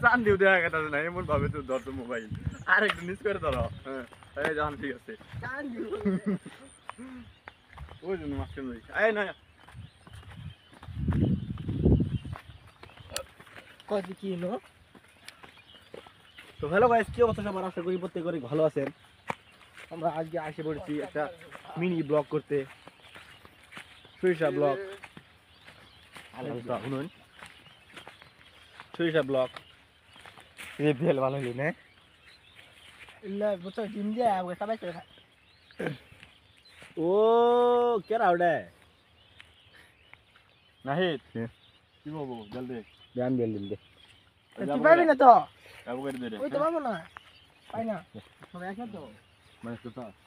চান্দিও দেখা গেছে না এমন ভাবে তো ধর তো মোবাইল আর একটু নিচ করে ধরো হ্যাঁ যখন ঠিক আছে ওই জন্য মাস্টার নই আয় না কত কি হলো? তো হ্যালো গাইস কি অবস্থা সবার আশা করি প্রত্যেকে ভালো আছেন আমরা আজকে আসে পড়েছি একটা মিনি ব্লগ করতে সরিষা ব্লগ শুনুন সরিষা ব্লগ এই বেল ভালো হইলো না ইল্লা বুঝছো ডিম দিয়ে আগে সবাই করে খায় ও কেরা ওটা নাহিদ কি বলবো জলদি ব্যায়াম বেল দিন দে তুই পাবি না তো কাকু করে দে রে ওই তো পাবো না পাই না সবাই একসাথে তো মানে তো